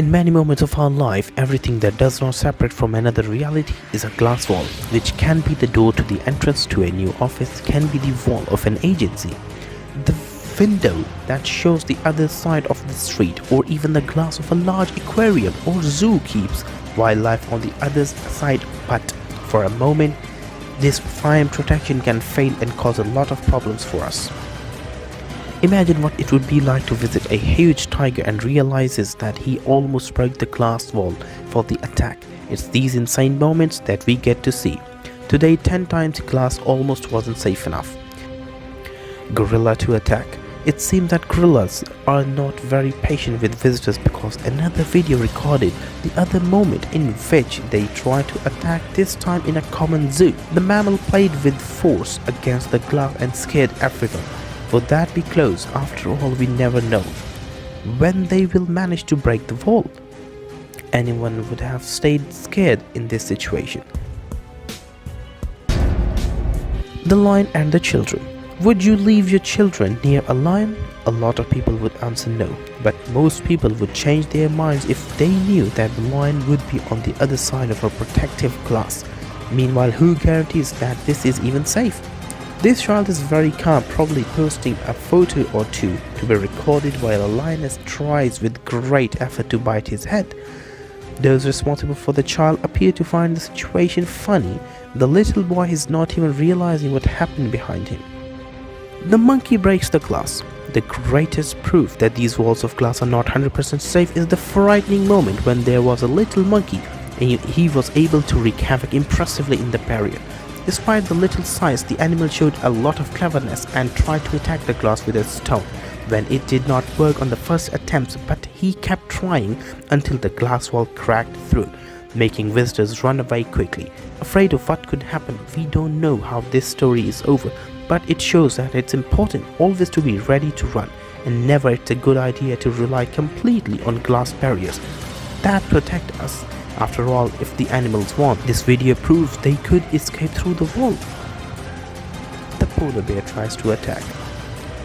In many moments of our life, everything that does not separate from another reality is a glass wall, which can be the door to the entrance to a new office, can be the wall of an agency, the window that shows the other side of the street, or even the glass of a large aquarium or zoo keeps wildlife on the other side. But for a moment, this fine protection can fail and cause a lot of problems for us. Imagine what it would be like to visit a huge tiger and realizes that he almost broke the glass wall for the attack. It's these insane moments that we get to see. Today, 10 times the glass almost wasn't safe enough. Gorilla to attack. It seems that gorillas are not very patient with visitors, because another video recorded the other moment in which they tried to attack, this time in a common zoo. The mammal played with force against the glass and scared everyone. Would that be close? After all, we never know when they will manage to break the wall. Anyone would have stayed scared in this situation. The lion and the children. Would you leave your children near a lion? A lot of people would answer no, but most people would change their minds if they knew that the lion would be on the other side of a protective glass. Meanwhile, who guarantees that this is even safe? This child is very calm, probably posting a photo or two to be recorded while a lioness tries with great effort to bite his head. Those responsible for the child appear to find the situation funny. The little boy is not even realizing what happened behind him. The monkey breaks the glass. The greatest proof that these walls of glass are not 100% safe is the frightening moment when there was a little monkey and he was able to wreak havoc impressively in the barrier. Despite the little size, the animal showed a lot of cleverness and tried to attack the glass with a stone. When it did not work on the first attempt, but he kept trying until the glass wall cracked through, making visitors run away quickly. Afraid of what could happen, we don't know how this story is over, but it shows that it's important always to be ready to run, and never it's a good idea to rely completely on glass barriers that protect us. After all, if the animals want, this video proves they could escape through the wall. The polar bear tries to attack.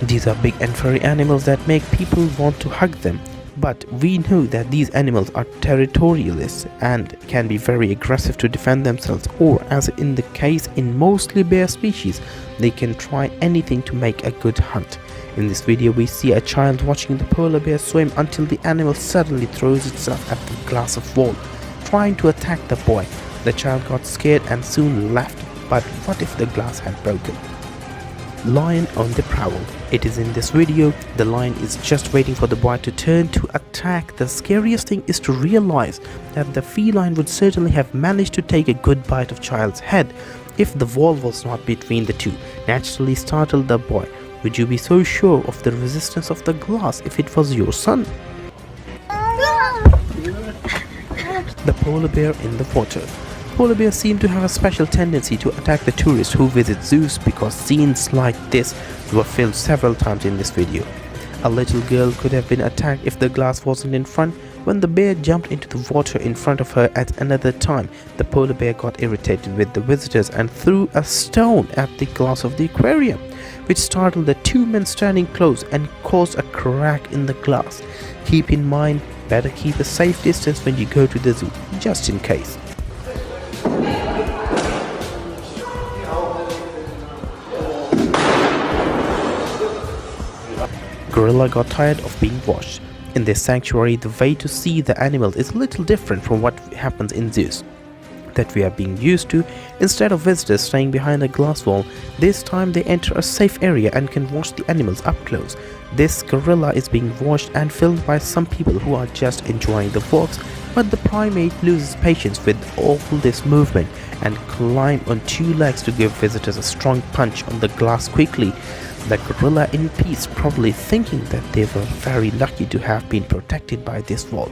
These are big and furry animals that make people want to hug them. But we know that these animals are territorialists and can be very aggressive to defend themselves, or as in the case in mostly bear species, they can try anything to make a good hunt. In this video, we see a child watching the polar bear swim until the animal suddenly throws itself at the glass of wall, trying to attack the boy. The child got scared and soon left, but what if the glass had broken? Lion on the prowl. It is in this video, the lion is just waiting for the boy to turn to attack. The scariest thing is to realize that the feline would certainly have managed to take a good bite of child's head if the wall was not between the two. Naturally startled the boy. Would you be so sure of the resistance of the glass if it was your son? The polar bear in the water. Polar bears seem to have a special tendency to attack the tourists who visit zoos, because scenes like this were filmed several times in this video. A little girl could have been attacked if the glass wasn't in front. When the bear jumped into the water in front of her at another time, the polar bear got irritated with the visitors and threw a stone at the glass of the aquarium, which startled the two men standing close and caused a crack in the glass. Keep in mind, better keep a safe distance when you go to the zoo, just in case. Gorilla got tired of being watched. In this sanctuary, the way to see the animals is a little different from what happens in zoos that we are being used to. Instead of visitors staying behind a glass wall, this time they enter a safe area and can watch the animals up close. This gorilla is being watched and filmed by some people who are just enjoying the walks, but the primate loses patience with all this movement and climbs on two legs to give visitors a strong punch on the glass quickly. The gorilla in peace, probably thinking that they were very lucky to have been protected by this wall.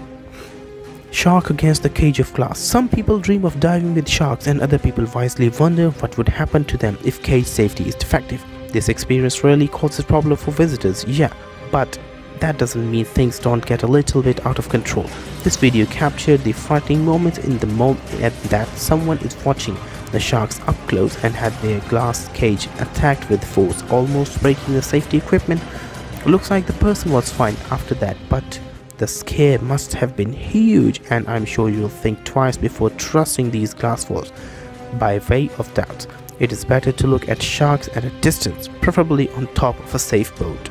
Shark against the cage of glass. Some people dream of diving with sharks, and other people wisely wonder what would happen to them if cage safety is defective. This experience really causes problem for visitors, yeah, but that doesn't mean things don't get a little bit out of control. This video captured the frightening moments in the moment that someone is watching the sharks up close and had their glass cage attacked with force, almost breaking the safety equipment. Looks like the person was fine after that, but The scare must have been huge, and I'm sure you'll think twice before trusting these glass walls. By way of doubt, it is better to look at sharks at a distance, preferably on top of a safe boat.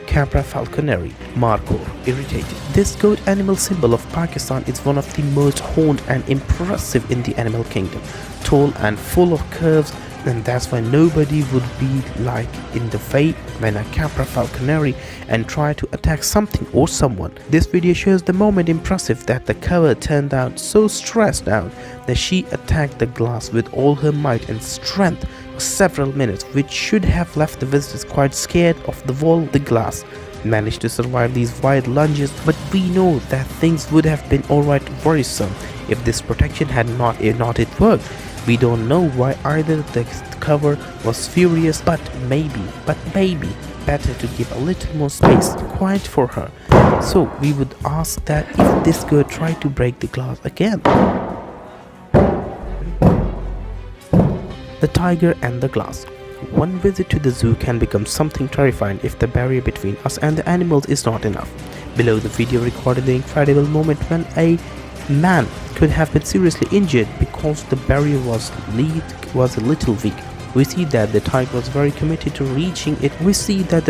Capra falconeri, Markor, irritated. This goat animal symbol of Pakistan is one of the most horned and impressive in the animal kingdom. Tall and full of curves, and that's why nobody would be like in the way when a Capra falconeri and try to attack something or someone. This video shows the moment impressive that the cover turned out so stressed out that she attacked the glass with all her might and strength for several minutes, which should have left the visitors quite scared of the wall. The glass managed to survive these wide lunges, but we know that things would have been alright very soon if this protection had not it worked. We don't know why either. The cover was furious, but maybe better to give a little more space quiet for her. So we would ask that if this girl tried to break the glass again. The tiger and the glass. One visit to the zoo can become something terrifying if the barrier between us and the animals is not enough. Below the video recorded the incredible moment when a man could have been seriously injured because the barrier was a little weak. We see that the tiger was very committed to reaching it. We see that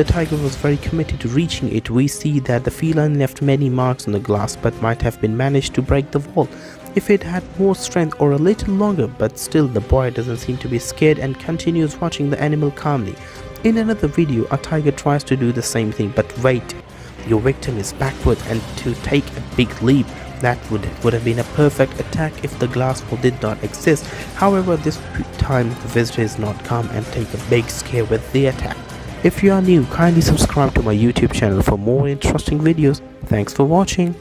the feline left many marks on the glass but might have been managed to break the wall if it had more strength or a little longer, but still the boy doesn't seem to be scared and continues watching the animal calmly. In another video, a tiger tries to do the same thing, but wait, your victim is backward and to take a big leap. That would have been a perfect attack if the glass wall did not exist. However, this time the visitor is not calm and take a big scare with the attack. If you are new, kindly subscribe to my YouTube channel for more interesting videos. Thanks for watching.